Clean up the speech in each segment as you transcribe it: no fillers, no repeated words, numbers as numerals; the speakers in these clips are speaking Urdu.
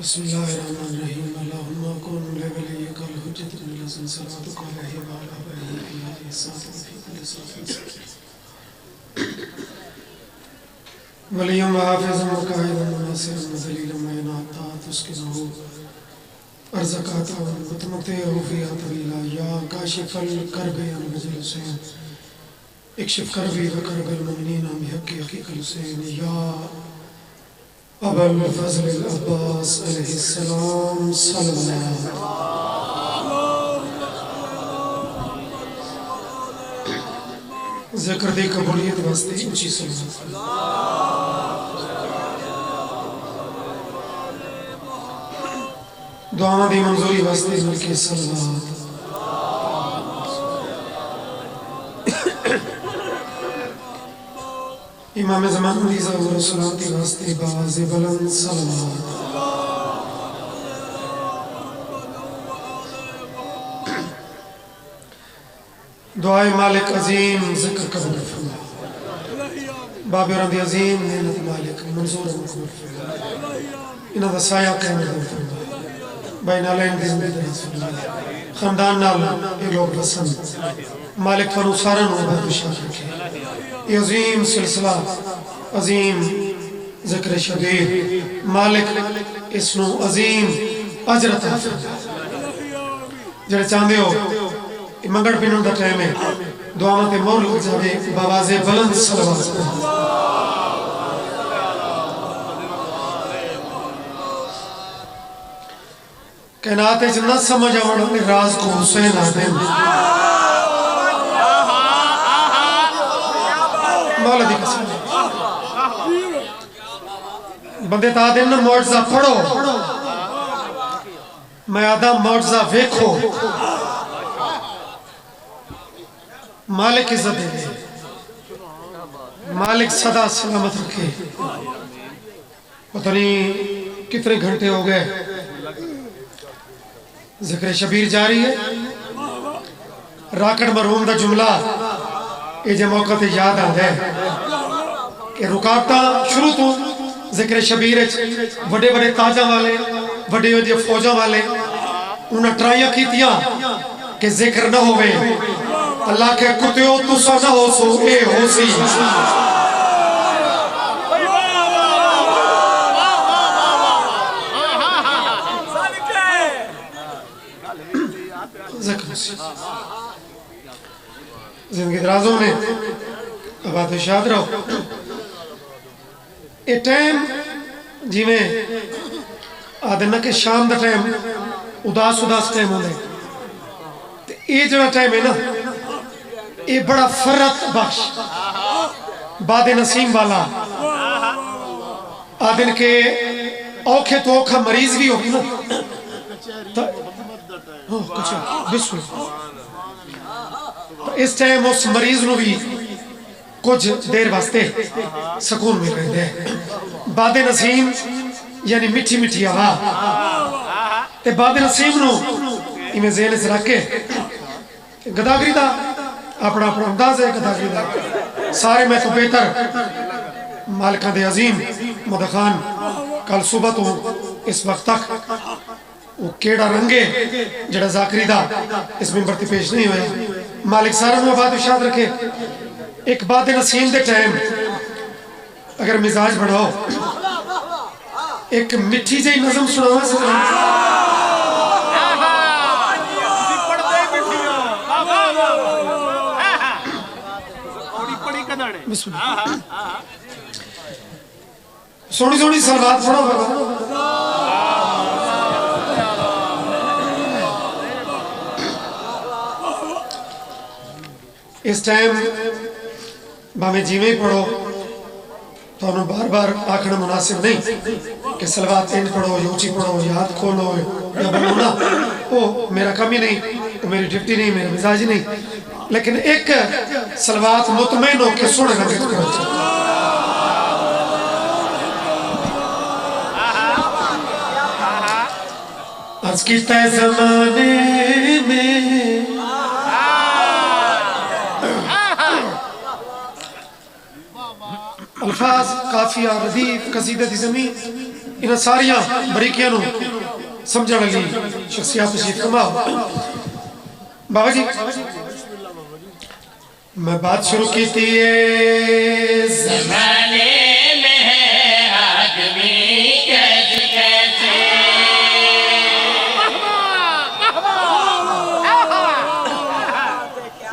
بسم اللہ الرحمن الرحیم اللہم کن لولیک الحجت بن لزن صلواتک علیہ وعلا بہی فی آئی الساعت فی کل صلاة ولیم وحافظ وقائد مناصر مدلیل میناتا تسکنہو ارزقاتا وتمتعہ فیہا طویلا یا کاشف الکرب عن وجل حسین اکشف کربی وکرب المؤمنین بحق حقیق الحسین یا ابا الفضل العباس علیہ السلام صلوات ذکر دی قبولیت واسطے اونچی صلوات دعا دی منظوری واسطے ملکی صلوات امام زمان علیزہ و رسولاتی واسطے باز بلند صلوات دعائے مالک عظیم ذکر قبول فرما باب رندی عظیم نعمت مالک منظور مقبول فرما انہا دا سایہ قیمت فرما بین علین دی زندگی دراز فرما خاندان نال اے لوگ پسند مالک فنو سارن و بہت بشار رکھے یہ عظیم سلسلہ عظیم ذکر شبیر مالک اسنو عظیم اجرت فرما جڑے چاندے ہو منگڑ پینوں دا ٹائم ہے دعامت مور لگ جاوے باواز بلند صلوات کائنات جنہ سمجھ آوڑ راز کو حسین آدم مولا دی قسم بندے تا دن معجزہ پڑھو میں آدم معجزہ ویکھو مالک عزت دے مالک صدا سلامت رکھے پتہ نہیں کتنے گھنٹے ہو گئے ذکر شبیر جاری ہے راکڑ مرحوم دا جملہ یہ جو موقع تے یاد آدھے کہ رکاوٹا شروع تو ذکر شبیر بڑے بڑے تاجہ والے بڑے بڑے فوجہ والے انہاں ٹرائیاں کیتیاں کہ ذکر نہ ہوئے اللہ کے کتیو تو سا نہ ہو سو اے ہو سی ذکر سی زندگی درازوں میں اب آتے شاد رہو اے ٹائم جی میں آدھنا کہ شام دا ٹائم اداس ٹائم ہونے یہ جڑا ٹائم ہے نا یہ بڑا فرت بخش باد نسیم والا آدھن کے اوکھے تو اوکھا مریض بھی ہوگی نا کچھ بسم اس ٹائم اس مریض نو بھی کچھ دیر واسطے سکون میں رہے دے باد نسیم یعنی مٹھی مٹھی ہوا تے باد نسیم نو میں ذہن سے رکھ کے گداگری دا اپنا انداز ہے گداگری دا سارے میں تو بہتر مالکہ دے عظیم مدخان کل صبح تو اس وقت تک وہ کیڑا رنگے جڑا ذاکری دا اس میں برتی پیش نہیں ہوئے مالک سارے میں بات اشارت رکھے ایک بات نسیم دے ٹائم اگر مزاج بڑھاؤ ایک مٹھی جائی نظم سناوا سے بسم اللہ سونی سونی سلوات پڑھو بابا اس ٹائم باہمیں جیویں پڑھو تو انہوں بار بار آکھنا مناسب نہیں کہ سلوات اینڈ پڑھو یوچی پڑھو یاد کھولو یا بلونا وہ میرا کمی نہیں وہ میری ڈیوٹی نہیں میرا مزاج نہیں لیکن ایک سلوات مطمئن ہو کے سنے لگے کرو آج کی تے زمانے میں الفاظ قافیہ ردیف قصیدہ دی زمین انہاں ساریاں بریکیاں نو سمجھا لگی شخصیات تشریف فرماؤ بابا جی میں بات شروع کی تھی زمانے میں ہے آدمی کیسے کیسے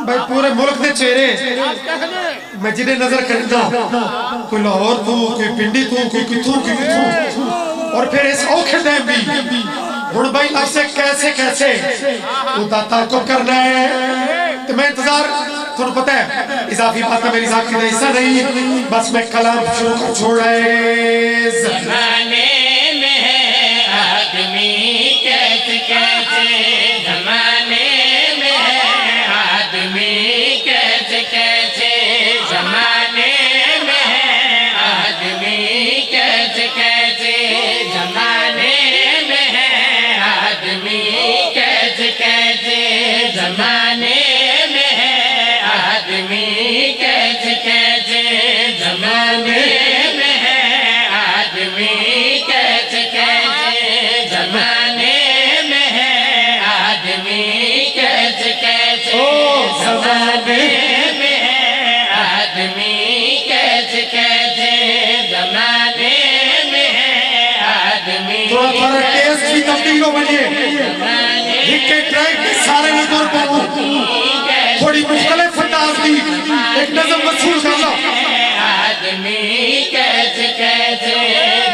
بھائی پورے ملک دے چہرے میں جنہیں نظر کرتا کوئی لاہور تو کوئی پنڈی تو کوئی کتھوں کوئی کتھوں اور پھر اس اوکھے دیں بھی ہن بھائی لفظ کیسے کیسے وہ داتا کو کرنا ہے تو میں انتظار تھوڑا پتہ ہے اضافی بات ہے میری ذات کی حصہ نہیں بس میں کلام شروع کر چھوڑ رہے زمانے میں ہے آدمی کیسے کیسے زمانے میں ہے آدمی کیسے کیسے زمانے میں ہے آدمی کیسے کیسے زمانے میں ہے آدمی کیسے کیسے زمانے میں ہے آدمی کیسے کیسے زمانے میں ہے آدمی کیسے کیسے زمانے میں ہے آدمی کیسے کیسے زمانے میں ہے آدمی کیسے کیسے زمانے میں ہے آدمی تھوڑا تھوڑا ٹیسٹ بھی تبدیل ہو بنیے ایک ٹریک کے سارے نظر پر تھوڑی مختلف انداز دی ایک نظم وصول کر لو آدمی کیسے کیسے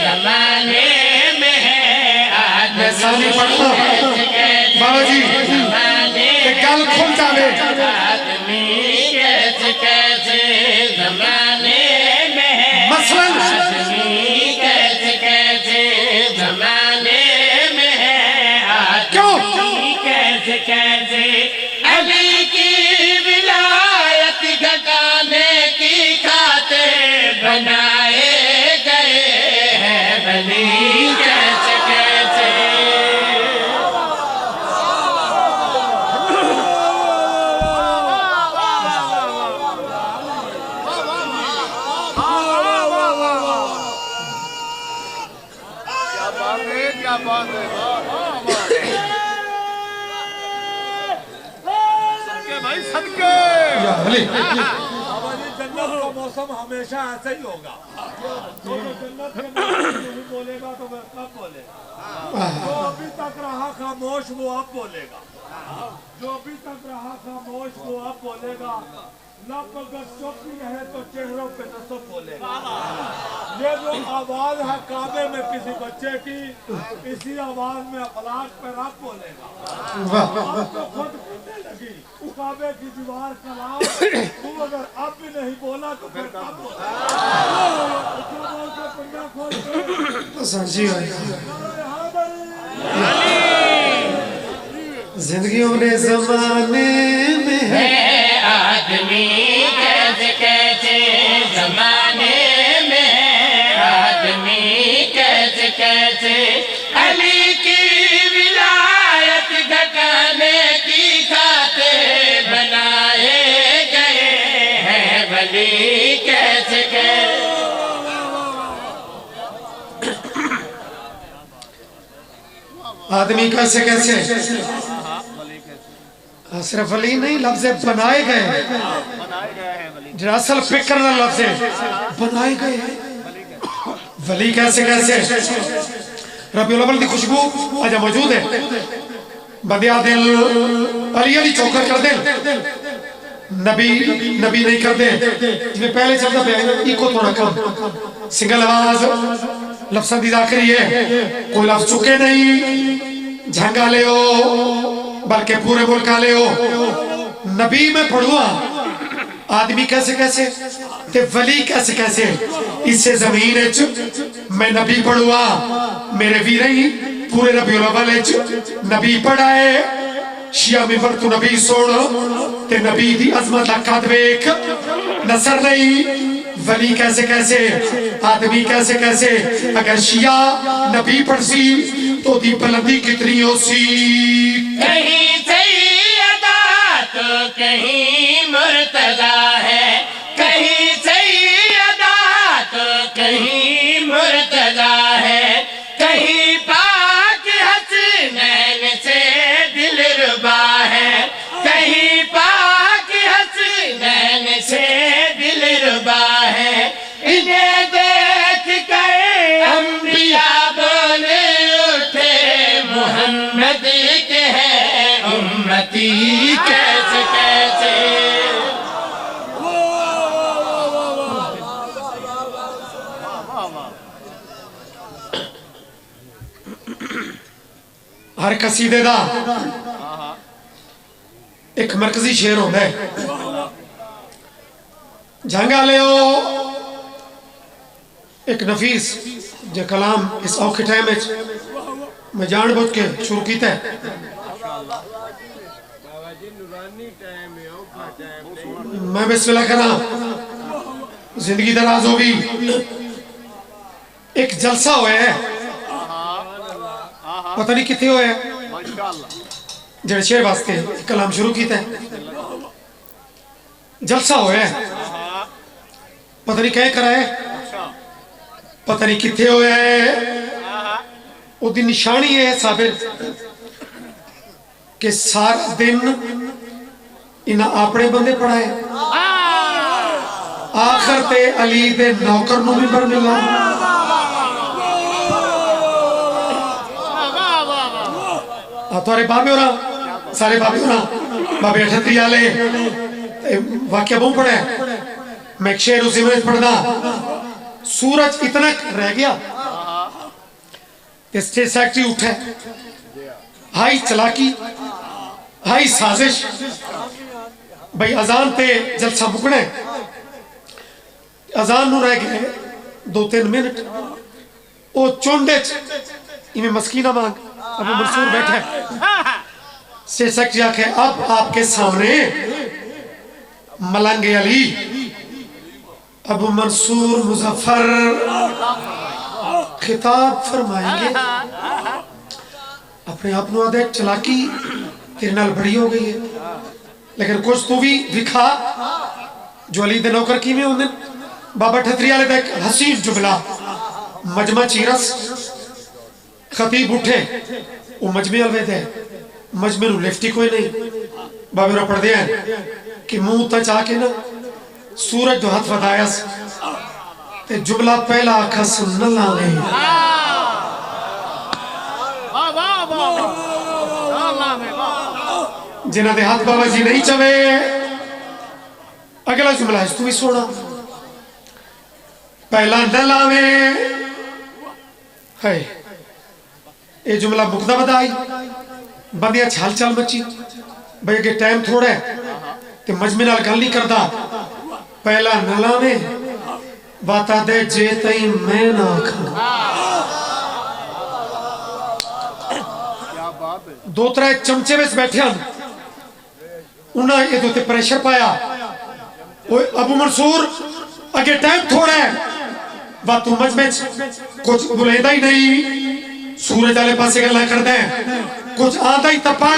زمانے میں ہے میں سانی پڑھتا بابا جی ایک گل کھل جاوے آدمی کیسے کیسے زمانے میں ہے مثلاً آدمی کیسے کیسے زمانے میں ہے کیوں آدمی کیسے کیسے علی کی ولایت گھٹانے کی خاطر بنائے گئے ہیں ولی کیسے کیسے یا علی جنت کا موسم ہمیشہ ایسا ہی ہوگا جو جنت کے موسم نہیں بولے گا تو وہ کب بولے گا جو ابھی تک رہا خاموش وہ اب بولے گا جو ابھی تک رہا خاموش وہ اب بولے گا لب اگر چپ بھی رہے تو چہروں پہ نصب بولے گا یہ جو آواز ہے کعبے میں کسی بچے کی اسی آواز میں اخلاق پہ رب بولے گا اب تو خود بولنے لگی کعبے کی دیوار کلام تو اگر اب بھی نہیں بولا تو پھر کب بولا اچھا بول کے پنڈا کھول کے سانجی ہوئی زندگیوں نے زمانے میں ہے آدمی کیسے کیسے زمانے میں ہے آدمی کیسے کیسے علی کی ولایت گھٹانے کی خاطر بنائے گئے ہیں ولی کیسے کیسے آدمی کیسے کیسے صرف ولی نہیں لفظ بنائے گئے جو اصل فکر نہ لفظ بنائے گئے ولی کیسے کیسے ربیع الاول دی خوشبو آجا موجود ہے بندیا دل علی علی چوکر کر دل نبی نہیں کر دے جنہیں پہلے چلتا پہ ایکو تھوڑا کم سنگل آواز لفظاں دی ذاکری ہے کوئی لفظ چکے نہیں جھنگا لے ہو بلکہ پورے ملکہ لے ہو نبی میں پڑھوا آدمی کیسے کیسے تے ولی کیسے کیسے اس سے زمین میں نبی پڑھوا میرے بھی نہیں پورے ربیع الاول نبی پڑھائے شیعہ میں ورتو نبی سوڑ تے نبی دی عظمت اکھاد بیک نصر نہیں ولی کیسے کیسے آدمی کیسے کیسے اگر شیعہ نبی پڑھ سی تو دی بلندی کتنی ہو سی کہیں سیدہ تو کہیں مرتضی ہے کہیں سیدہ تو کہیں مرتضی ہے ہر قصیدے دا ایک مرکزی شعر ہوتا ہے جھنگا لیو ایک نفیس جو کلام اس اوکھے ٹائم میں جان بوجھ کے شروع کیتا ہے میں بسم اللہ کرنا زندگی دراز ہوگی ایک جلسہ ہوئے ہے پتہ نہیں کتنے ہوئے ہیں جڑے شعر واسطے کلام شروع کیتا ہے جلسہ ہوئے ہے پتہ نہیں کہیں کرائے پتہ نہیں کتنے ہوئے ہیں وہ دی نشانی ہے ثابت کہ سارا دن انہاں اپنے بندے پڑھائے آخر تے علی دے نوکر نو بھی بر ملا توارے بابے ہو رہا سارے بابے ہو رہا بابے اٹھتری آلے واقعہ بہت پڑھے میں ایک شعر اسی میں پڑھ دا سورج اتنا رہ گیا اسٹیٹ سیکٹری اٹھے ہائی چلاکی ہائی سازش بھئی اذان تے جلسہ مکنے اذان نو رہ گئے 2-3 منٹ او چونڈے میں مسکینہ مانگ ابو منصور بیٹھے اسٹیٹ سیکٹری آکھے اب آپ کے سامنے ملنگ علی ابو منصور مظفر خطاب فرمائیں گے اپنے آپ نو آدھے چلاکی تیرے نال بڑی ہو گئی ہے لیکن کچھ تو بھی دکھا جو علی دے نوکر کی میں ہوندے بابا ٹھتری آلے دیکھ حسین جملہ مجمع چیرس خطیب اٹھے وہ مجمع الوے دے مجمع نو لیفٹی کوئی نہیں بابے رو پڑھ دیا ہے کہ منہ تا چاہ کے نا سورج دو ہاتھ ودایس تے جملہ پہلا آکھا سننا لانے جنہ دے ہاتھ بابا جی نہیں چوے اگلا جملہ ہے تو بھی سونا پہلا نلاوے ہے یہ جملہ مقدہ بدائی بندیاں چھال چال مچی بھئی اگر ٹائم تھوڑا ہے کہ مجمع نال گل نہیں کردا پہلا نلاوے باتا دے جے تئی میں نہ کھا 2-3 چمچے میں بیٹھے ہن انہاں یہ دوتے پریشر پایا ابو منصور اگر ٹائم تھوڑا ہے بات تو مجمع کچھ بلیدہ ہی نہیں سورج آلے پاسے گلہ کر دیں کچھ آدھا ہی تپاڑ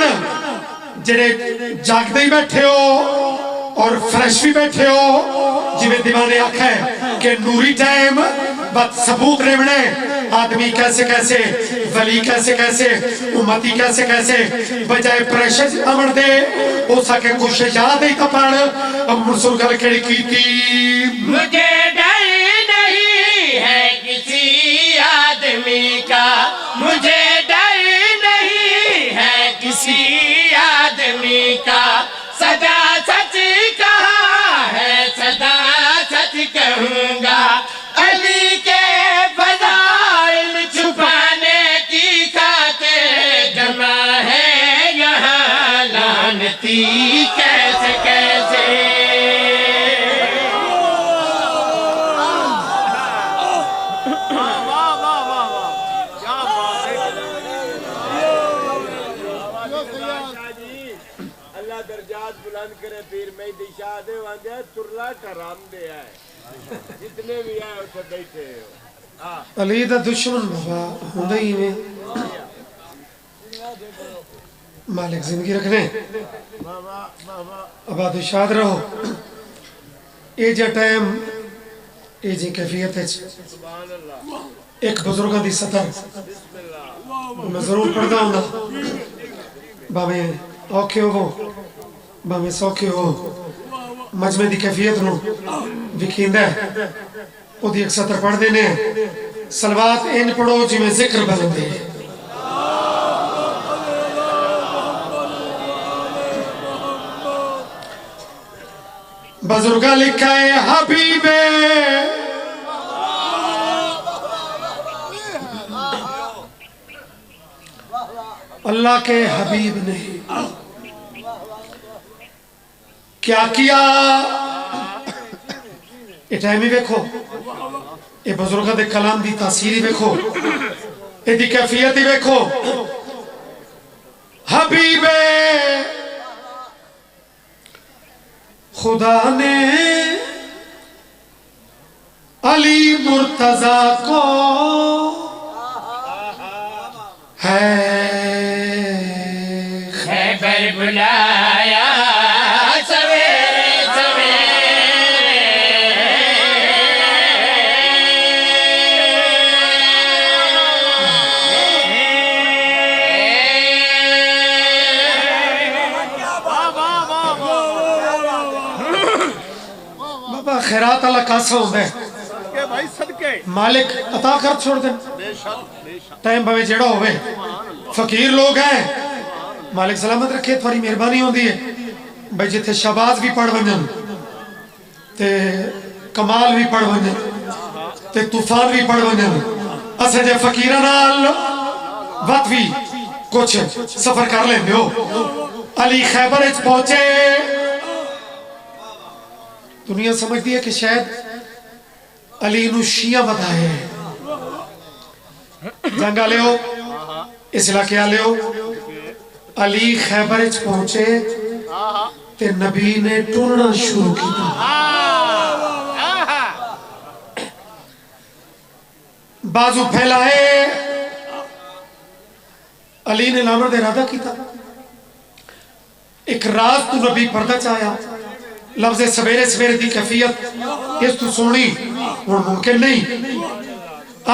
جنہیں جاگ دے ہی بیٹھے ہو اور فریش بھی بیٹھے ہو جی میں دیوانے آکھا ہے کہ نوری ٹائم بات ثبوت ریوڑے آدمی کیسے کیسے ولی کیسے کیسے امتی کیسے کیسے بجائے پریشر امر دے ہو سکے کچھ یاد ہی تپاڑ اب منصور گل کڑی کی تھی مجھے ڈر نہیں ہے کسی آدمی کا مجھے ڈر نہیں ہے کسی آدمی کا سدا سچ کہا ہے سدا سچ کہوں گا علی کے فضائل چھپانے کی خاطر جمع ہے یہاں لعنتی کیسے کیسے کرے پیر میں دشا دے واندے ترلا کرام دے آئے جتنے بھی آئے اسے بیٹھے ہو علی دا دشمن بابا ہوندہ ہی میں مالک زندگی رکھنے اب آدھو شاد رہو اے جا ٹائم اے جی کیفیت ہے ایک بزرگاں دی سطر میں ضرور پڑھتا ہوں گا بابے اوکے ہو بامے سوکے ہو مجمع دی کیفیت نو وکیندہ ہے او دی ایک سطر پڑھ دینے سلوات ان پڑھو جی میں ذکر بلندے بزرگا لکھا ہے حبیب اللہ کے حبیب نے کیا کیا؟ یہ ٹائمی دیکھو، یہ بزرگاں دے کلام دی تاثیری دیکھو، یہ دی کیفیتی دیکھو. حبیب خدا نے علی مرتضیٰ کو ہے خیبر بلایا سویرے بابا خیرات اللہ کاسا ہوتا ہے، مالک عطا کر چھوڑ دیں. ٹائم بھوے جڑا ہوئے، فقیر لوگ ہیں، مالک سلامت رکھے. تھوڑی مہربانی ہوندی ہے بھائی جتھے شہباز بھی پڑھ ونجن تے کمال بھی پڑھ ونجن تے طوفان بھی پڑھ ونجن، اسے جے فقیرہ نال وقت بھی کچھ سفر کر لیں دیو. علی خیبر اچ پہنچے، دنیا سمجھتی ہے کہ شاید علی نو شیعہ بدھائے جنگ آلے ہو، اس علاقے آلے ہو. علی خیبر اچ پہنچے تے نبی نے ٹرنا شروع کیا. بازو پھیلائے، علی نے لامر دے ارادہ کیتا. ایک راز تو نبی پردہ چاہیا، لفظ سویرے سویرے دی کیفیت اس تو سونی اور ممکن نہیں.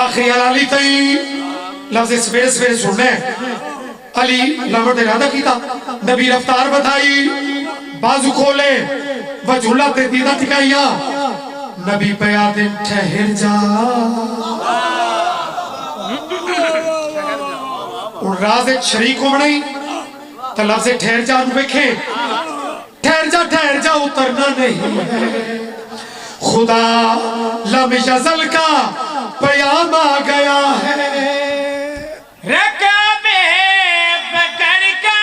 آخری علی تئی لفظ سویرے سویرے سننے. علی لامر دے ارادہ کیتا، نبی رفتار بتائی، بازو کھولے، وہ جھولا تے دیدہ ٹکائیا. نبی پیا دن ٹھہر جا، اور راز ایک شریک ہو بنائی تو لفظ ٹھہر جا نو بیکھیں. ٹھہر جا اترنا نہیں ہے، خدا لم یزل کا پیام آ گیا ہے. رکابے پکڑ کر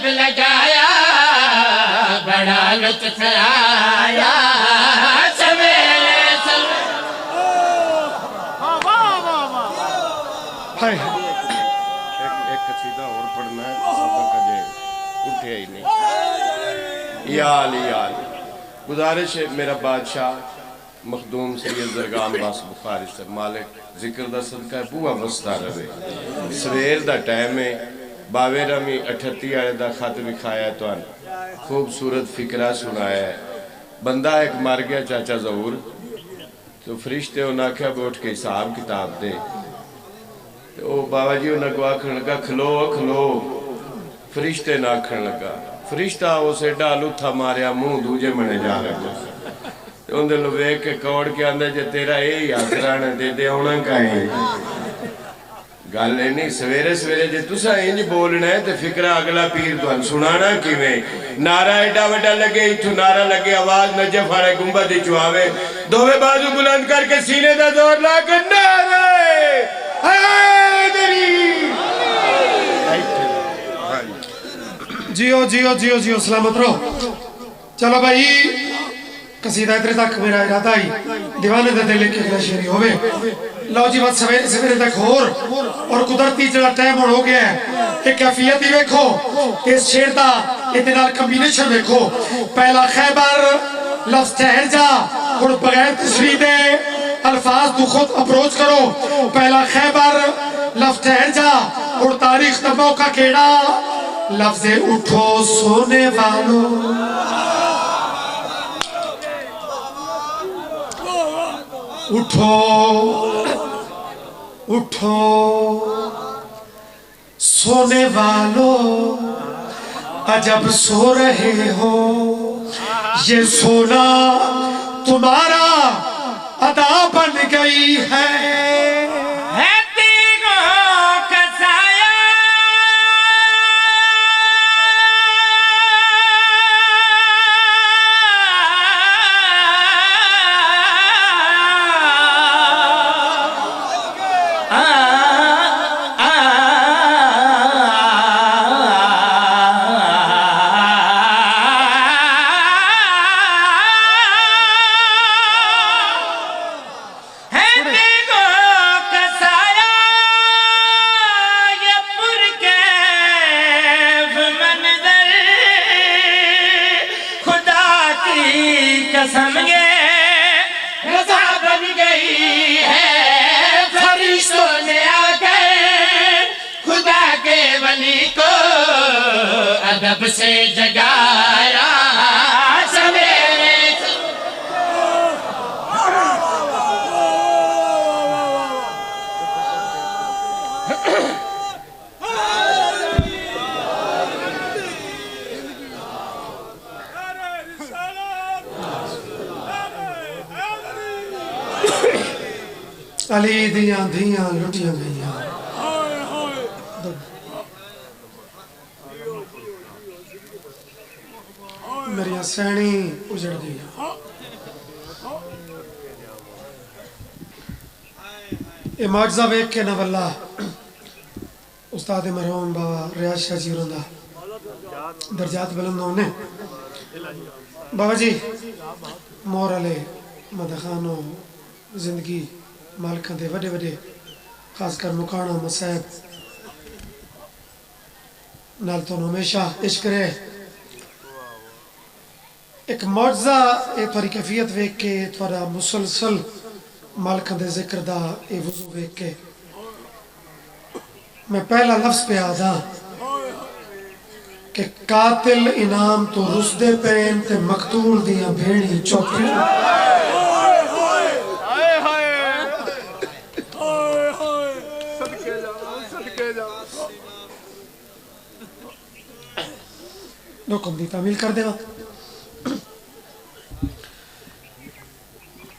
لگایا بڑا لطف آیا سویرے ایک قصیدہ اور پڑھنا ہے، سبق اجے اٹھے ہی نہیں. یا علی گزارش ہے میرا بادشاہ مخدوم سید زرگان باس بخاری سے، مالک ذکر دا صدقہ ہے بوہ وسطہ رہے. سویر دا ٹائم ہے، باوے رمی 38 آئے دا خط بکھایا ہے تو آن خوبصورت فکرہ سنایا ہے. بندہ ایک مار گیا چاچا ظہور، تو فرشتے انہاں کیا بوٹ کے حساب کتاب دے. تو بابا جی انہاں کو آکھن لگا کھلو کھلو، فرشتے نہ آکھن لگا. فرشتہ اسے ڈالو تھا ماریا منہ دوجے منے جا رہے گا. تو اندھے لو ایک کے کوڑ کے اندھے جے تیرا اے یاترانے دے دے ہونا کہیں گل نہیں. سویرے سویرے جے تسا انج بولنا ہے تو فکرہ اگلا پیر تو ہم سنانا کیویں. نعرہ ایڈا وڈا لگے اتھو نعرہ لگے آواز نجف آرے گنبد چواوے دووے بازو بلند کر کے سینے دا زور لا کر نعرہ حیدری. جیو سلامت رہو. چلو بھائی قصیدہ اترے تک میرا ارادہ ہی دیوانے دے دلے کے اگلا شیری ہوئے. لو جی بات سویرے تک اور قدرتی جڑا ٹائم ہو گیا ہے. ایک کیفیت ہی ویکھو، اس شیر دا اتنال کمبینیشن ویکھو. پہلا خیبر لفظ ٹھہر جا اور بغیر تشریح دے الفاظ تو خود اپروچ کرو. پہلا خیبر لفظ ٹھہر جا اور تاریخ دا موقع کیڑا لفظ اٹھو سونے والو. اٹھو اٹھو سونے والوں عجب سو رہے ہو یہ سونا تمہارا ادا بن گئی ہے تیغوں کا سایہ سمجھے رضا بن گئی ہے فرشتوں نے آ کر خدا کے ولی کو ادب سے جگایا سویرے علی دیاں دھیاں لٹیاں گئیاں میری سینی اجڑ گئیاں یہ معجزہ ویک کے نواللہ استاد مرحوم بابا ریاض شاہ جی روندا درجات بلند ہونے بابا جی مور علی مدخانو زندگی مالکاں دے وڈے وڈے خاص کر مکانا مسائب نال تو ہمیشہ عشق رہے ایک معجزہ اے تھوڑی کیفیت ویک کے تھوڑا مسلسل مالکاں دے ذکر دا اے وضو ویک کے میں پہلا لفظ پہ آدھا کہ قاتل انعام تو رسدے پین تے مقتول دیاں بھیڑی چوکی حکم دی تعمیل کر دے گا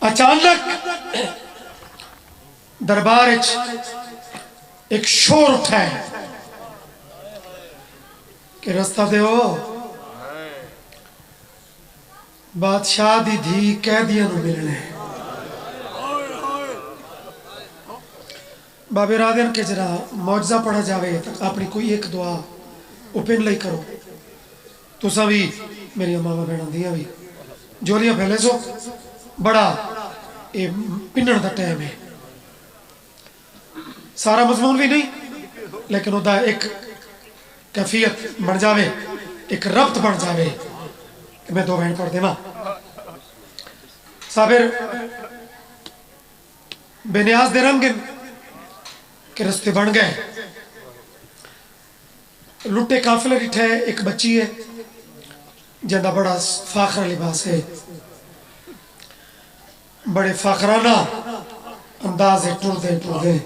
اچانک دربار ایک شور اٹھا ہے کہ رستہ دے ہو بادشاہ دی دھی قیدیاں نو ملنے بابے رادین کے جرا معجزہ پڑھا جاوے تک اپنی کوئی ایک دعا اوپن لئی کرو تو سبھی میری ماما بہناں دیاں بھی جولیاں پھیلے سو بڑا پنڑ دا ٹائم ہے سارا مضمون بھی نہیں لیکن وہ دا ایک کیفیت بن جاوے ایک ربط بن جاوے کہ میں دو بہن پڑھ دے ماں صابر بے نیاز دے رنگن کے رستے بن گئے لٹے قافلے ریٹھے ایک بچی ہے جندہ بڑا فاخر لباس ہے بڑے فاخرانہ انداز ہے ٹور دے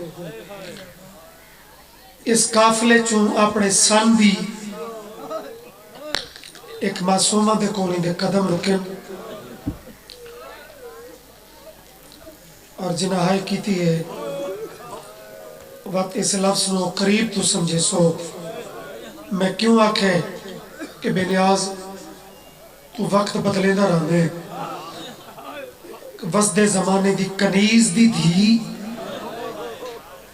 اس قافلے چون اپنے سن دی ایک معصومہ دے کونی دے قدم رکن اور جناہائی کیتی ہے وقت اس لفظ نو قریب تو سمجھے سو میں کیوں آکھے کہ بے نیاز تو وقت بدلے نہ رہنے وسط زمانے دی کنیز دی دھی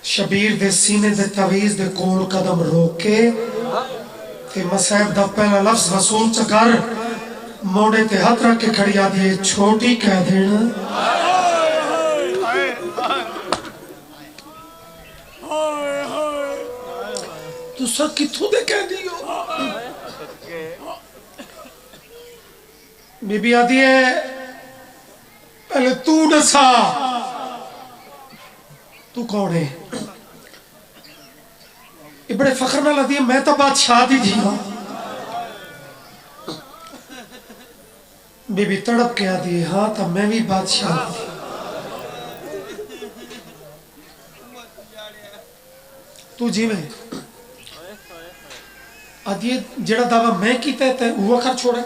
شبیر دے سینے دے تویز دے کول قدم روکے تے مسائب دا پہلا لفظ وصول چکر موڑے تے ہاتھ رکھ کے کھڑی آدھی چھوٹی کہہ دینا تو سب کتھوں دے کہہ دیو بی بی آدھی ہے پہلے تو نسا تو کون ہے یہ بڑے فخر نہ لدی ہے میں تو بادشاہ دی تھی بی بی تڑپ کے آدھی ہے ہاں تو میں بھی بادشاہ دی تو جی میں آدھی جڑا دعویٰ میں کیتا ہے تے وہ کر چھوڑے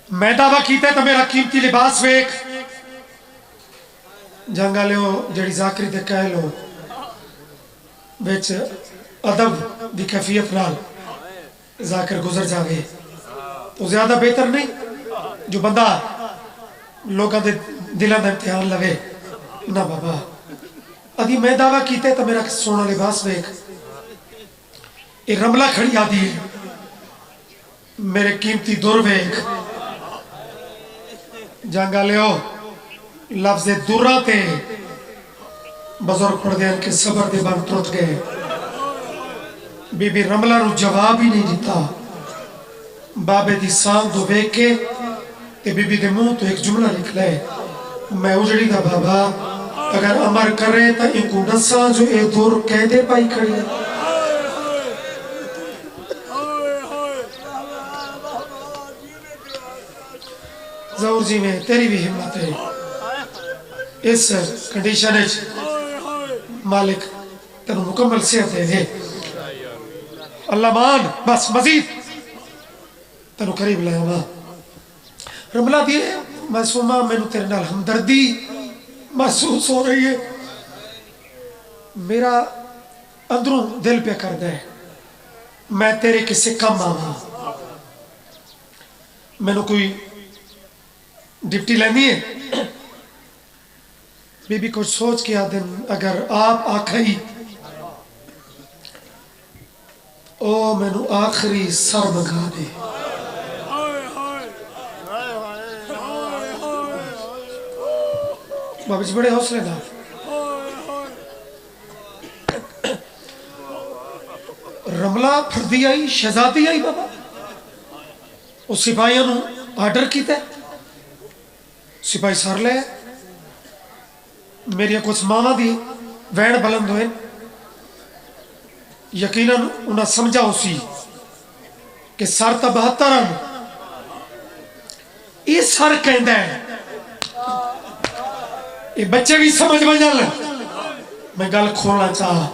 میں دعویٰ کیتا ہے تو میرا قیمتی لباس ویک جنگا لے ہو جڑی ذاکری تے کہہ لو بیچ ادب دی کیفیت نال ذاکر گزر جاوے تو زیادہ بہتر نہیں جو بندہ لوگاں دے دلان دا امتحان لوے نہ بابا ادھی میں دعویٰ کیتے تو میرا سونا لباس ویک یہ رملہ کھڑی آدھی ہے میرے قیمتی دور ویک جانگا لے ہو لفظ دورہ تے بزرگ پڑھ دیا کہ صبر دے بان ترٹ گئے بی بی رملہ رو جواب ہی نہیں دیتا بابے دی سان دو بیک کے تے بی بی دے منہ تو ایک جملہ نکلے میں اجڑی دا بابا اگر امر کرے تا انکو نسا جو اے دور کہہ دے پائی کھڑی ظہور جی میں تیری بھی ہمت ہے اس کنڈیشن ہے مالک تنو مکمل صحت ہے اللہ مان بس مزید تنو قریب لیا ماں رملہ دیئے معصومہ میں نو تیرے نال ہمدردی محسوس ہو رہی ہے میرا اندروں دل پہ کر دے میں تیرے کسے کم آواں میں نو کوئی ڈپٹی لینی ہے بی بی کچھ سوچ کیا دن اگر آپ آکھائی او میں نو آخری سر مگا دے بابا جی بڑے حوصلے دار رملہ پھردی آئی شہزادی آئی بابا اس سپاہیاں نو آرڈر کیتے سپاہی سار لے میری کچھ ماما دی وین بلند ہوئے یقیناً انہاں سمجھا اسی کہ سر تا 72 یہ سر کہندہ ہے یہ بچے بھی سمجھ بجل میں گل کھولنا چاہا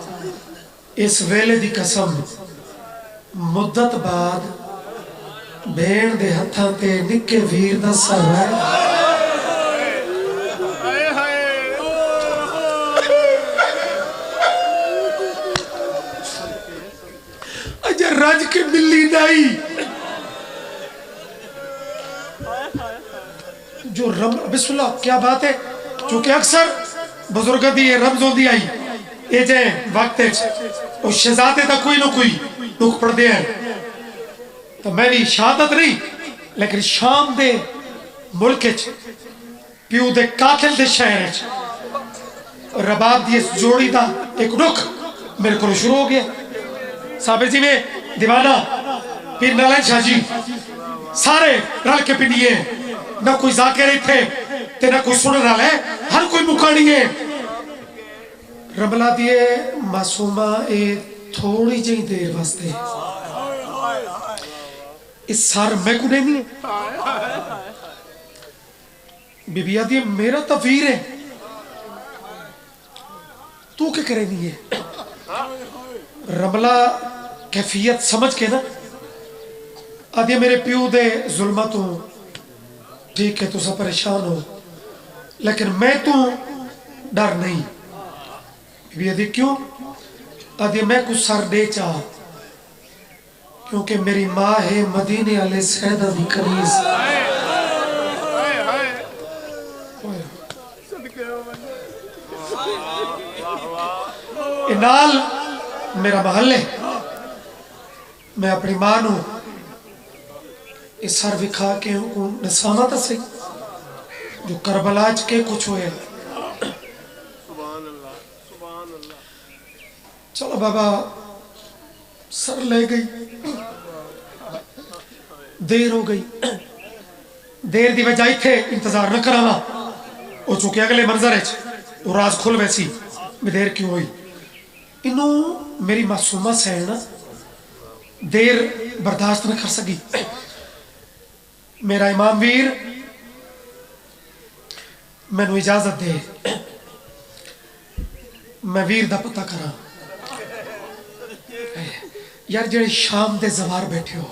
اس ویلے دی قسم مدت بعد بین دے ہتھاں تے نکے ویر دا سر ہے رج کے ملی نائی جو بسم اللہ کیا بات ہے چونکہ اکثر بزرگہ دی رمزوں دی آئی اے جائیں وقت ہے اور شہزادے تا کوئی نہ کوئی دکھ پڑ دے ہیں تو میں بھی شہادت نہیں لیکن شام دے ملک پیو دے قاتل دے شہر رباب دی اس جوڑی دا ایک رخ میرے کو شروع ہو گیا صاحب جی میں دیوانہ پیر نالین شاہ جی سارے رل کے پنیے نہ کوئی ذاکر ہی تھے تے نہ کوئی سنر رل ہے ہر کوئی مکانی ہے رملہ دیئے معصومہ تھوڑی جہی دیر واسطے اس سار میں کو نہیں ہے بی بی آدھی میرا تفیر ہے تو کیا کرے نہیں ہے رملہ کیفیت سمجھ کے نا آدھی میرے پیو دے ظلمتوں ٹھیک ہے تو سا پریشان ہو لیکن میں تو ڈر نہیں بھی آدھی کیوں آدھی میں کچھ سر دے چاہ کیونکہ میری ماں ہے مدینے علیہ سیدہ دی کنیز انال میرا محل ہے میں اپنی ماں نو اس سر وکھا کے نسانا تا سی جو کربلاج کے کچھ ہوئے چلو بابا سر لے گئی دیر ہو گئی دیر دی وجہ تھے انتظار نہ کرانا وہ چونکہ اگلے منظر ہے وہ راز کھل ویسی میں دیر کیوں ہوئی انہوں میری معصومہ سے ہے نا دیر برداشت نہ کر سکی میرا امام ویر میں نو اجازت دے میں ویر دا پتہ کرا یار جڑے شام دے زوار بیٹھے ہو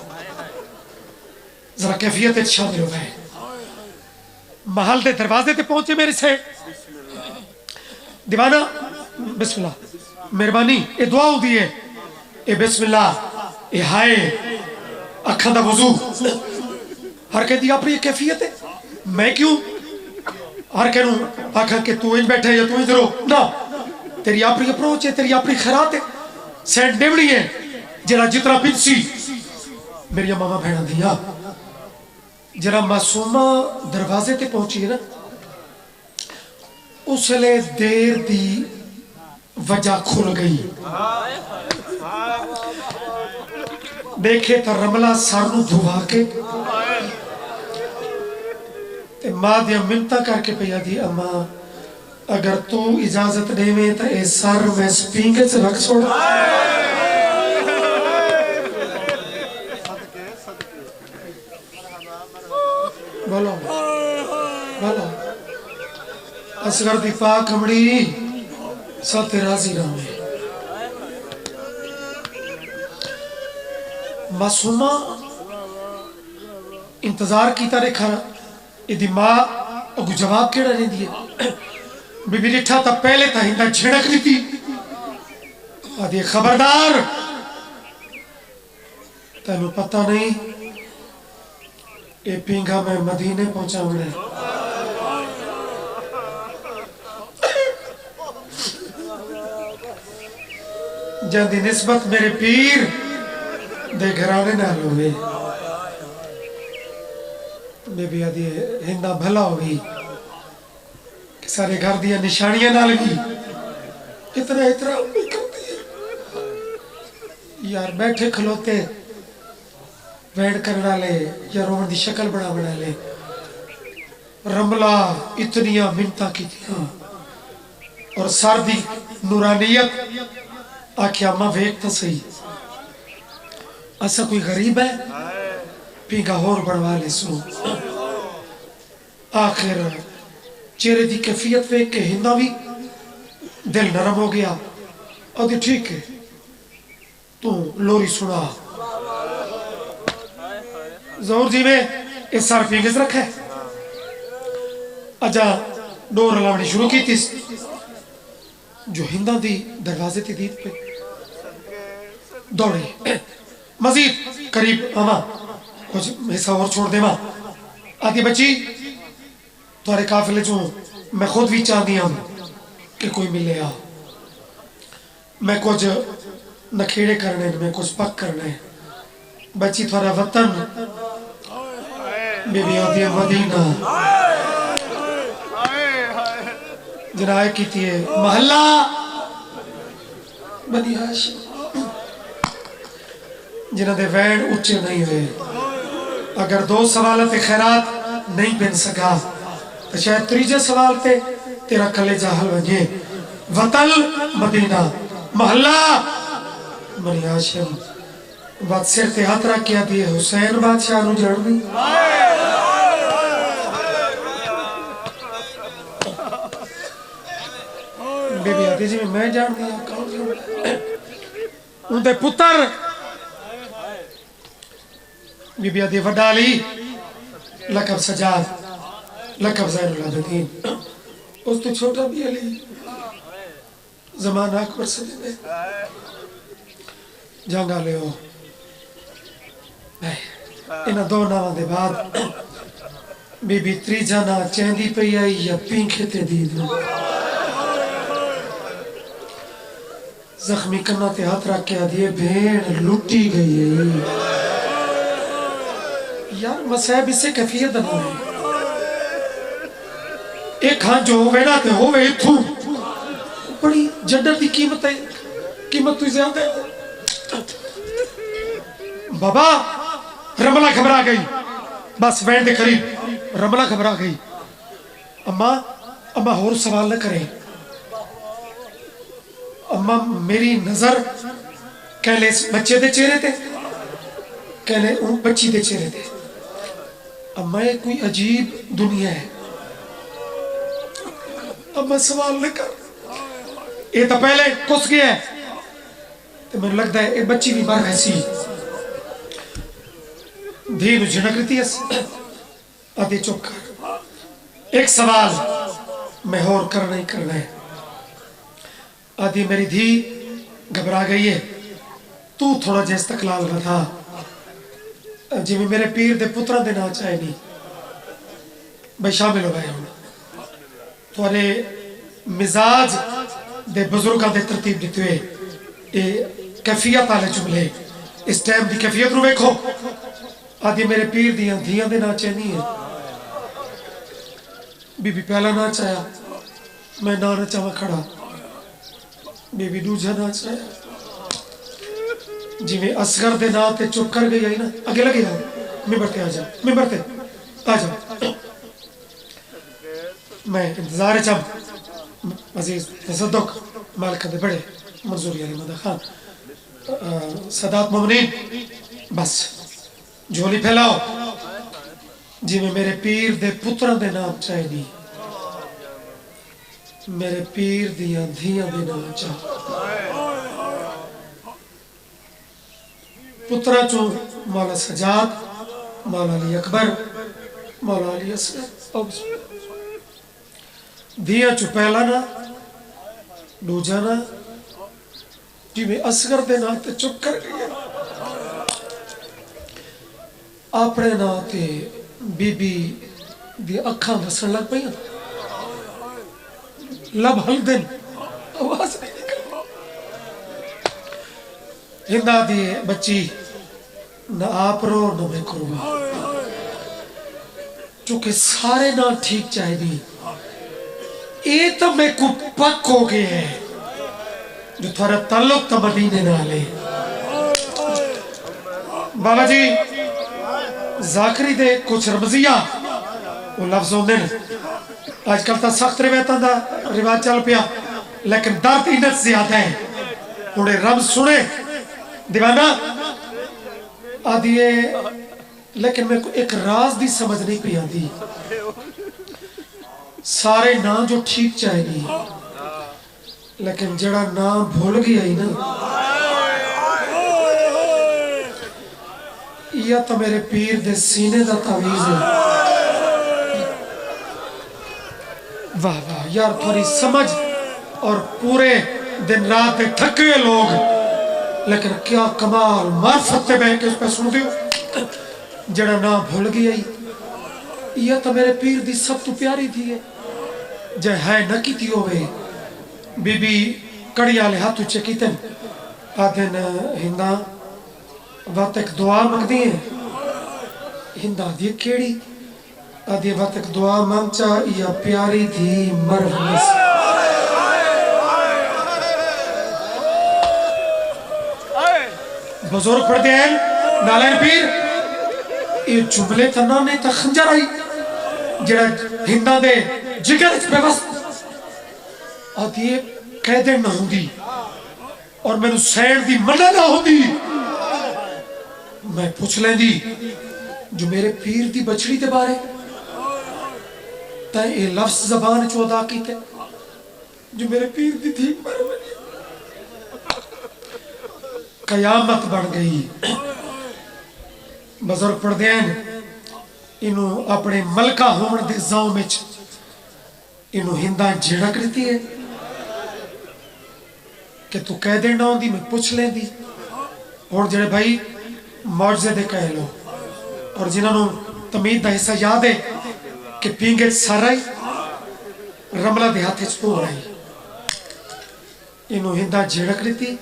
ذرا کیفیت شامل ہو گئے محل دے دروازے تے پہنچے میرے سے دیوانہ بسم اللہ مہربانی اے دعا ہو دیئے اے بسم اللہ اے ہائے اکھاں دا وضو ہر کہہ دی اپنی کیفیت ہے میں کیوں ہر کہنوں آکھاں کہ تو انج بیٹھے یا تو انج رو نا تیری اپنی اپروچ ہے تیری اپنی خیرات ہے سینٹ ڈیوڑی ہے جڑا جتنا پنسی میری ماما بہنا دیا جرا معصومہ دروازے تے پہنچی ہے نا اس لئے دیر دی وجہ کھل گئی دیکھے تا رملہ سارنو دھوا کے تے ماں دیا منتا کر کے پیا دی اماں اگر تو اجازت دے میں تا اے سار میں سپینگے سے رکھ سوڑا بولو بولو اصغر دی پاک ہمڑی ساتھ راضی رہے معصومہ انتظار کیتا رکھا یہ دی ماں اگو جواب کیڑا نہیں دیئے بی بی لٹھا تا پہلے تا ہندہ جھڑک لی تھی آدھی خبردار تینو پتہ نہیں اے پینگا میں مدینے پہنچا ہونے جاندی نسبت میرے پیر دے گھرانے نہ لوگے بے بی آدھی ہندہ بھلا ہوگی کہ سارے گھر دیا نشانیاں نہ لگی اتنا امی کرتی ہے یار بیٹھے کھلوتے ویڈ کرنا لے یا رومن دی شکل بنا لے رملہ اتنیاں منتا کی تھیا اور سردی نورانیت آکھیا ماں ویکتا صحیح ایسا کوئی غریب ہے پیگا ہور بڑھوا لے سو آخر چہرے دی کیفیت ویک کے ہندہ بھی دل نرم ہو گیا اور دی ٹھیک ہے تو لوری سنا زور جی میں اس سار پینگز رکھا ہے اجا ڈور لاؤنی شروع کی تھی جو ہندہ دی دروازے تھی دید پہ دوڑے مزید قریب آما کچھ حصہ اور چھوڑ دے ماں آدھی بچی تمہارے قافلے جو میں خود بھی چاہ دیا ہوں کہ کوئی ملے آ میں کچھ نکھیڑے کرنے میں کچھ پک کرنے بچی تمہارا وطن بی بی آدھی مدینہ جنائے کی تھی محلہ بنی ہاشم جنہ دے وین اچھے نہیں ہوئے اگر 2 سوالت خیرات نہیں پہن سکا تو شاید 3 سوال تے تیرا کلیجہ حل ونجے وطن مدینہ محلہ بنی ہاشم بات سر تے ہاتھ رکھ کیا دیئے حسین بادشاہ نو جڑنی بی بی آتی جی میں جان دیا کون جان ان دے پتر بی بی آتی وڈالی لقب سجاد لقب زین العابدین اس تو چھوٹا بھی علی زمانہ اکبر سجدے جانگا لے ہو انہا 2 ناوان دے بعد بی بی 3 جانا چیندی پہ آئی یا پینکھے تے دید زخمی کرنا تے ہاتھ رکھ کے آدھئے بھین لٹی گئی ہے یار مسائب اس سے کیفیت نہ ہے ایک ہاں جو ہوئے نا تے ہوئے اتھوں بڑی جڈر دی قیمت ہے قیمت تو زیادہ ہے بابا رملہ گھبرا گئی بس وین دے قریب رملہ گھبرا گئی اماں اور سوال نہ کریں اماں میری نظر کہلے اس بچے دے چہرے تھے کہلے ان بچی دے چہرے تھے اماں یہ کوئی عجیب دنیا ہے اماں سوال نہ کر یہ تو پہلے کس گیا ہے تو میں لگتا ہے ایک بچی بھی مر ایسی دھی نو جھنک رہتی ہے آدھی چپ کر ایک سوال میں اور کرنا ہی کرنا ہے آدھی میری دھی گھبرا گئی ہے تو تھوڑا جیس تقلال نہ تھا جی میں میرے پیر دے پترہ دے نا چاہے نہیں بھائی شامل ہو گئے ہوں تھوڑے مزاج دے بزرگاں دے ترتیب دیتے ہوئے کیفیت آلے جملے اس ٹائم دی کیفیت رو بیکھو آدھی میرے پیر دیاں دھیاں دے نا چاہے نہیں ہے بی بی پہلا نا چاہیا میں نا چاہا کھڑا بی بی دوجہ نا چاہیا جی میں اصغر دے نا تے چپ کر گئی آئی نا اگے لگے جاؤ ممبر تے آ جاؤ ممبر تے آ جاؤ میں انتظار چاہم عزیز تصدق مالکہ دے بڑے منظوری علی مدہ خان صدات مومنین بس جھولی پھیلاؤ جی میں میرے پیر دے پترہ دے نام چاہے نہیں میرے پیر دیاں دھیاں دے نام چاہے پترہ چون مولا سجاد مولا علی اکبر مولا علی اصغر دھیاں چو پہلا نا دوجہ نا جی میں اصغر دے نا تے چپ کر گئی اپنے نا تے بی بی دی اکھاں بسن لگ پئی لب ہل دن آواز نہیں نکل ہندہ دی بچی نہ آپ رو نہ میں کروا چونکہ سارے نہ ٹھیک چاہے دی اے تو میں کو پک ہو گئے ہیں جو تھوڑا تعلق تو مدینے نہ لے بابا جی ذاکری دے کچھ رمزیہ وہ لفظوں دن آج کل تا سخت روایتاں دا رواج چل پیا لیکن درد انت زیادہ ہے انہیں رمز سنے دیوانہ آدھیے لیکن میں کو ایک راز دی سمجھ نہیں پی آدھی سارے نا جو ٹھیک چاہے نہیں لیکن جڑا نا بھول گیا ہی نا یا تو میرے پیر دے سینے دا تعویز ہے واہ واہ یار تھوڑی سمجھ اور پورے دن رات دے تھکے لوگ لیکن کیا کمال معرفت تے بہن کے اس پہ سن دیو جڑا نا بھول گیا ہی یا تو میرے پیر دی سب تو پیاری تھی ہے جے ہے نہ کی تھی ہوئے بی بی کڑی آلے ہاتھو چکیتن آدھن ہندہ وقت ایک دعا مانگ دی ہیں ہندہ دی کیڑی آدھے وقت ایک دعا مانگچا یا پیاری تھی مرحمس بزرگ پڑھتے ہیں نالین پیر یہ جملے تنہ نے تا خنجر آئی جڑا ہندہ دے جگر اس پہ بس آدھے قیدیں نہ ہوں دی اور میں نو سین دی منہ نہ ہوں دی میں پوچھ لیں دی جو میرے پیر دی بچڑی دے بارے تائیں اے لفظ زبان چودا کی تے جو میرے پیر دی تھی بارے میں قیامت بڑھ گئی بزرگ پڑھ دیں انہوں اپنے ملکہ ہومن دے زاؤں میں انہوں ہندہ جھڑک رہتی ہے کہ تو کہہ دیں نہ ہوں دی میں پوچھ لیں دی اور جڑے بھائی معجزے دے کہہ لو اور جنہوں تمید دا حصہ یاد ہے کہ پینگے سر آئی رملہ دے ہاتھے چھپو رہی انہوں ہندہ جھڑک رہتی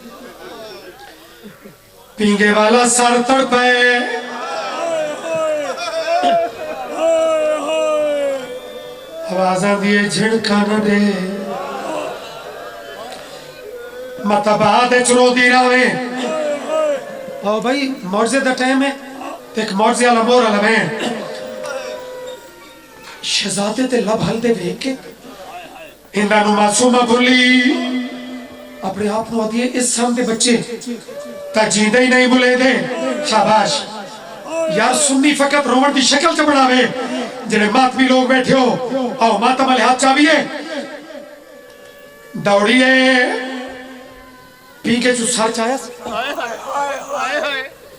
پینگے والا سر تڑ پائے آوازاں دیے جھڑکا نہ دے مطبع دے چلو دی راوے آو بھائی معجزے دا ٹائم ہے ایک معجزے والا مور والا بین شہزادے تے لب ہل دے ویک کے ہندہ نو معصومہ بھولی اپنے آپ نو آدھیے اس سام دے بچے تا جیندہ ہی نہیں بھولے دے شاباش یار سنی فقط رومن دی شکل چا بڑھاوے جنہیں ماتمی لوگ بیٹھے ہو آؤ ماتم علی ہاتھ چاویے دوڑیے پی کے جو سر چایا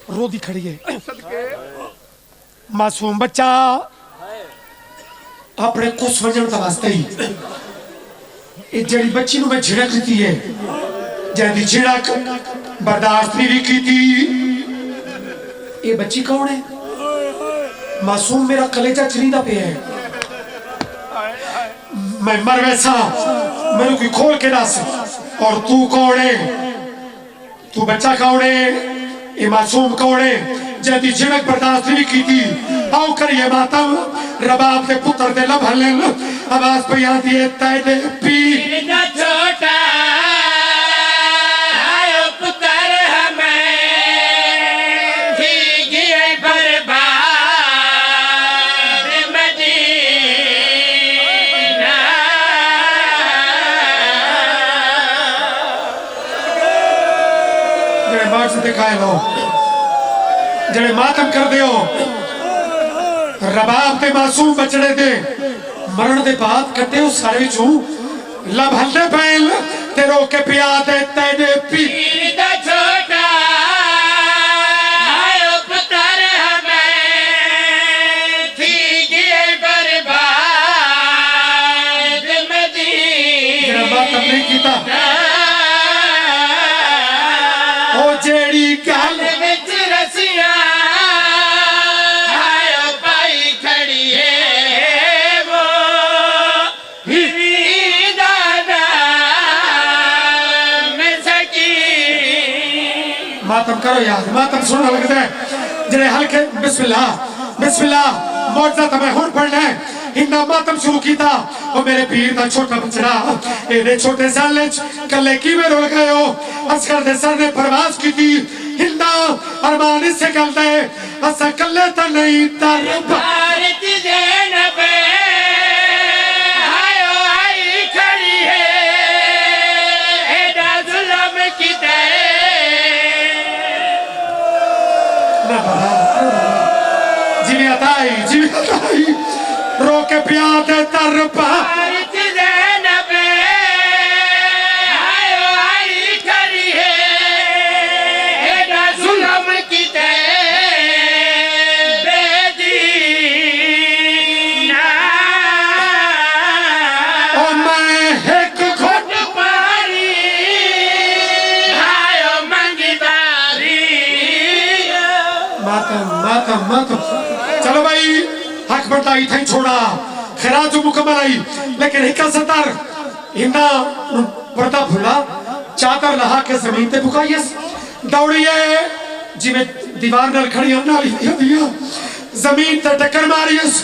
رو دی کھڑی ہے معصوم بچہ اپنے کس وجن تا واسطے ہی ایک جڑی بچی نو میں جھڑک دیتی ہے جہاں جھڑک برداشت بھی کی تھی یہ بچی کون ہے معصوم میرا کلیجہ چریدہ پہ ہے میں مر ویسا میں نے کوئی کھول کے نہ سے اور تو کون ہے تو بچہ کون ہے یہ معصوم کون ہے جہاں جھڑک برداشت بھی کی تھی آؤ کریے ماتم رباب دے پتر دے لب ہلن آواز پہ یہاں دیئے تائے دے پی چھوٹا آئو پتر ہمیں بھیگیے برباد مدینہ جڑے ماں سے دکھائے لو جڑے ماتم کر دے ہو رباب دے معصوم بچڑے دے مرن دے بعد کٹے ہو سارے چھو لب ہلدے پہل تے رو کے پیا دے تے دے پی دا چھوٹا آئو پتر ہمیں بھیگیے برباد جڑا ماتم نہیں کیتا او جیڑی گل وچ رسیاں آئو پائی کھڑی ہے وہ ہیری دادا میں سکی ماتم کرو یار ماتم سننا لگتا ہے جڑے ہلکے بسم اللہ معجزہ تمہیں ہون پڑھنا ہے ہندہ ماتم شروع کی تھا وہ میرے پیر دا چھوٹا بچڑا اینے چھوٹے سالچ کلے کی میں رول گئے ہو اسکر دے سر نے پرواز کی تھی ہندہ ارمان اس سے کلتا ہے اسا کلے تا نہیں ترب بھارت زینب آئو آئی کھڑی ہے ایڈا ظلم کی دے نہ بڑا جی میں عطائی رو کے پیا دے ترب بھارت زینب آئو آئی کھڑی ہے ایڈا ظلم کی دے بے دینہ او میں ایک گھٹ پاری آئو منگی باری ماتم چلو بھائی حق بڑھائی تھا ہی چھوڑا خیرات جو مکمل آئی لیکن ہکا ستر ہندہ پردہ بھولا چادر لہا کے زمین تے بکائیس دوڑی ہے جی میں دیوار نال کھڑی نالی دیا زمین تے ٹکر ماریس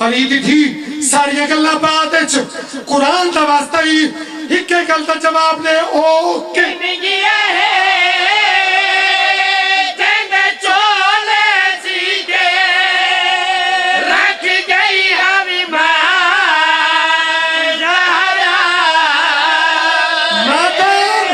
علی دی تھی ساری گلہ باتچ قرآن دا واسطہ ہی ہکے گل دا جواب لے اوکے گیا ہے جنگ چولے سیدھے رکھ گئی ہمیں مارا ماتم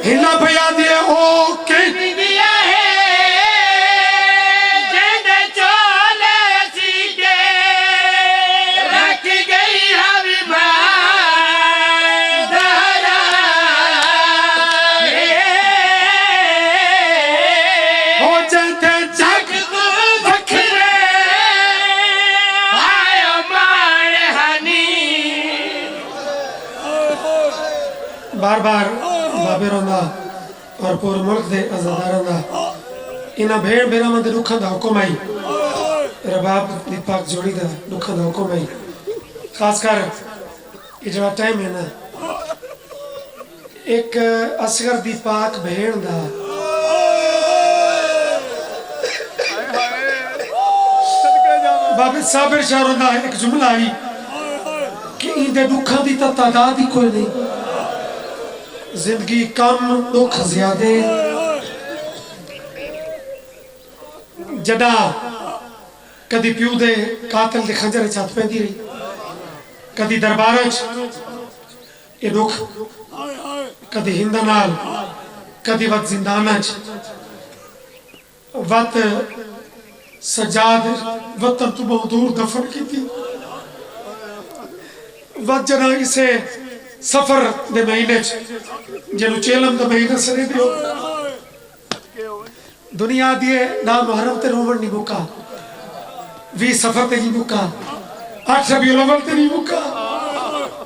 ہلا پیا دیے اوکے گیا ہے جنگ چولے سیدھے رکھ گئی ہمیں مارا ہو جاتے جگ بکھرے آئو مان ہنی بار بار بابے روندا اور پور ملک دے عزادار روندا انہاں بھیڑ بیرا مند رکھاں دا حکم آئی رباب دی پاک جوڑی دا رکھاں دا حکم آئی خاص کر یہ جو ٹائم ہے نا ایک اصغر دی پاک بھیڑ دا بابے صابر شاہ روندا ایک جملہ آئی کہ ان دے رکھاں دی تعداد ہی کوئی نہیں زندگی کم دکھ زیادہ جڑا کدی پیو دے قاتل دے خنجر چات پیندی رہی کدی دربارچ یہ دکھ کدی ہندہ نال کدی وقت زندانچ وقت سجاد وطن تو بہت دور دفن کی تھی وقت جنا اسے سفر دے مہینے جنو چیلم دے مہینے سرے دیو دنیا دیئے نام محرم تے رومن نہیں مکا وی سفر تے نہیں مکا 8 ربیع الاول تے نہیں مکا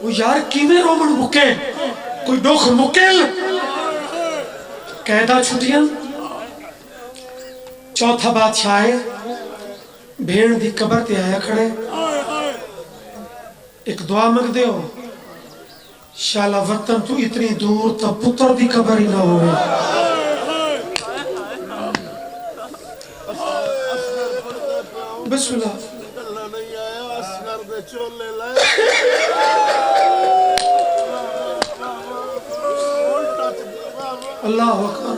وہ یار کیمیں رومن مکے کوئی دکھ مکل قیدہ چھٹیاں چوتھا بادشاہ ہے بھیڑ دی قبر تے آیا کھڑے ایک دعا مگ دیو شالا وطن تو اتنی دور تا پتر دی قبر ہی نہ ہوئے بسم اللہ اللہ اکبر اللہ اکبر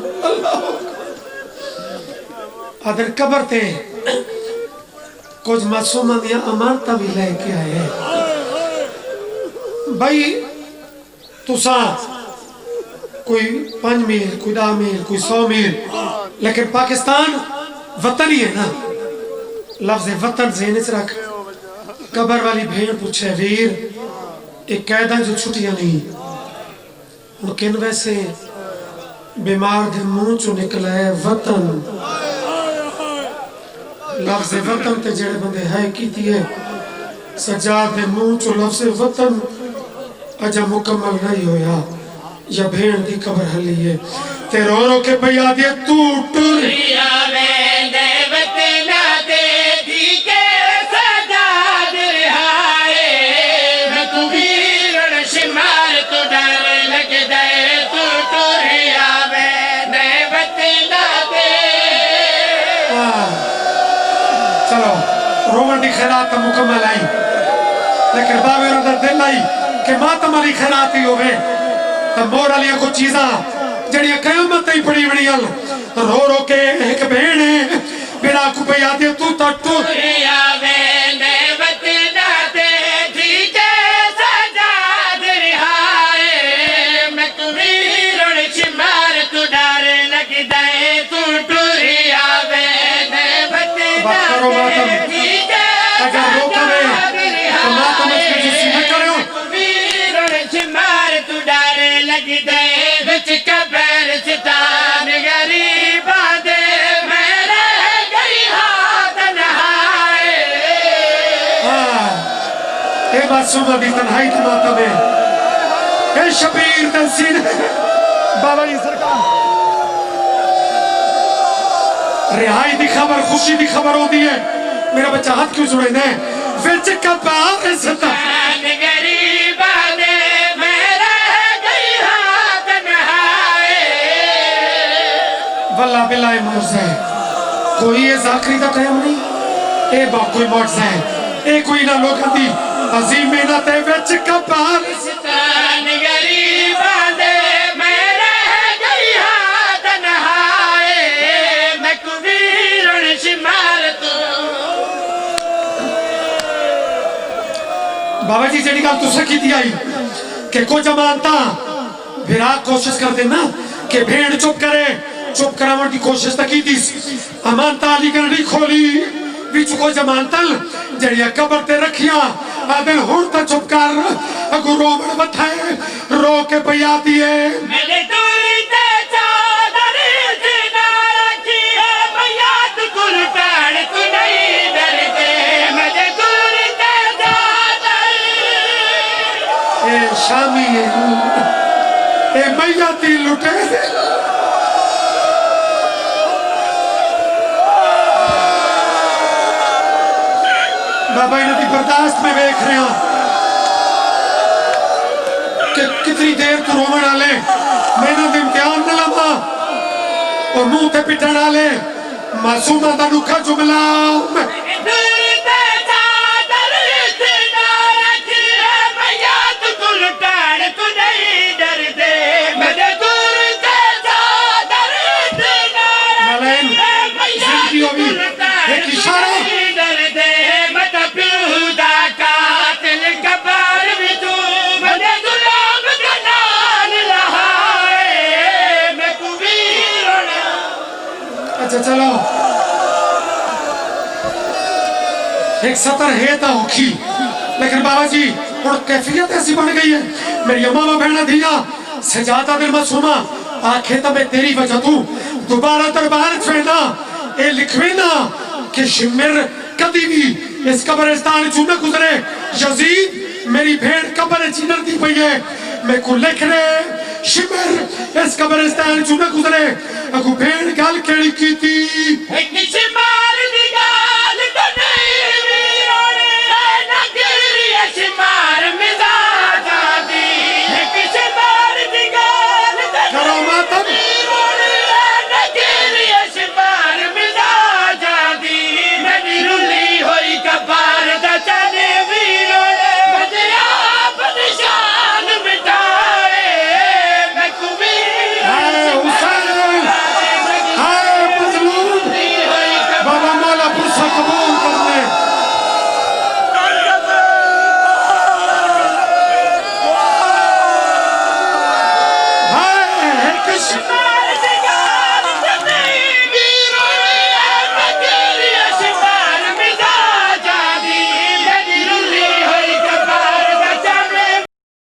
ادھر قبر تے کچھ معصومہ دیا امانتہ بھی لے کے آئے بھائی تساں کوئی 5 میل کوئی 10 میل کوئی 100 میل لیکن پاکستان وطن ہی ہے نا لفظ وطن ذہن سے رکھ قبر والی بھیڑ پوچھے ویر ایک قیدہ جو چھٹیاں نہیں لیکن ویسے بیمار دے منہ چو نکلا ہے وطن لفظ وطن تے جڑے بندے ہے کی تیئے سجاد دے منہ چو لفظ وطن اجا مکمل نہیں ہویا یا بھیڑ دی قبر حلی ہے تے رو رو کے پہ یاد یہ تو ٹر ریا ویندے وطنہ دے دی کے سجاد رہائے میں تو ویرن شمار تو ڈر لگ دے تو ٹریا ویندے وطنہ دے چلو رومن دی خیرات تا مکمل آئی لیکن باوی رو در دل آئی کہ ماتم علی خیرات ہی ہوئے تا مور علیہ کو چیزاں جڑی قیامت ہی پڑی بڑی ال رو رو کے ایک بہنے بنا کو پہ یادے تو تا ٹوٹ ریا ویندے وطنہ دے دی کے سجاد رہائے میں تو ویرن شمار تو ڈر لگ دے تو ٹریا ویندے بات کرو وطنہ ماتم دے دی کے اگر روکا میں تو ماتم اس کے جسی نہ کرے ہو ویرن شمار تو ڈر لگ دے وچ قبر ستان غریباں دے میں رہ گئی ہاں تنہائے اے بات سنو دی تنہائی کی ماتم ہے اے شبیر تنسین بابا جی سرکار رہائی دی خبر خوشی دی خبر ہو دی ہے میرا بچہ ہاتھ کیوں سنے دیں وچ قبر ستان غریباں دے میں رہ گئی ہاں تنہائے واللہ باللہ معجزہ ہے کوئی یہ ذاکری دا ٹائم نہیں اے با کوئی معجزہ ہے اے کوئی نہ لوگاں دی عظیم محنت ہے وچ قبر ستان غریباں دے میں رہ گئی ہاں تنہائے میں کو ویرن شمار تو بابا جی جڑی گل تو سکی دی آئی کہ کو جمانتا بھرا کوشش کر دینا کہ بھیڑ چپ کرے چپ کراون کی کوشش تکی دیس امانتا علی کرنی کھولی بیچ کو جمانتا جڑی قبر تے رکھیا آدھن ہون تا چپ کر اگو رو بڑھ بتھائے رو کے پیا دیئے میرے دوری تے چادر اتنا رکھی ہے میاد کل ٹاڑ تو نہیں ڈرتے میرے دوری تے چادر اے شامی اے میاتی لٹے بابا انہوں دی برداشت میں بیکھ رہے ہیں کہ کتنی دیر تو رومن آلے میں انہوں دی امتحان نہ لما اور منہ تے پٹھن آلے معصومہ دا نکھا جملہ دوری تے چادر اتنا رکھی ہے میاد کل ٹاڑ تو نہیں ڈرتے میرے دوری تے چادر اتنا ملائن رکھی ہے میاد زندگی ہوئی کل ٹاڑ ایک تو اشارہ نہیں ڈرتے میں تو پیودا قاتل کبار بھی تو میرے غلام کا نام لہائے میں کو ویرن اچھا چلو ایک سطر ہے تا ہوکی لیکن بابا جی اور کیفیت ایسی بن گئی ہے میری امامہ بہنہ دیا سجادہ دل مسومہ آنکھیں تمہیں تیری وجہ تو دوبارہ دربار چھوڑنا اے لکھوینا کہ شمر کدی بھی اس قبرستان چونہ گزرے یزید میری بھیڑ قبر چینر دی پئی ہے میں کو لکھ رہے شمر اس قبرستان چونہ گزرے اگو بھیڑ گال کیڑی کی تھی ایک شمع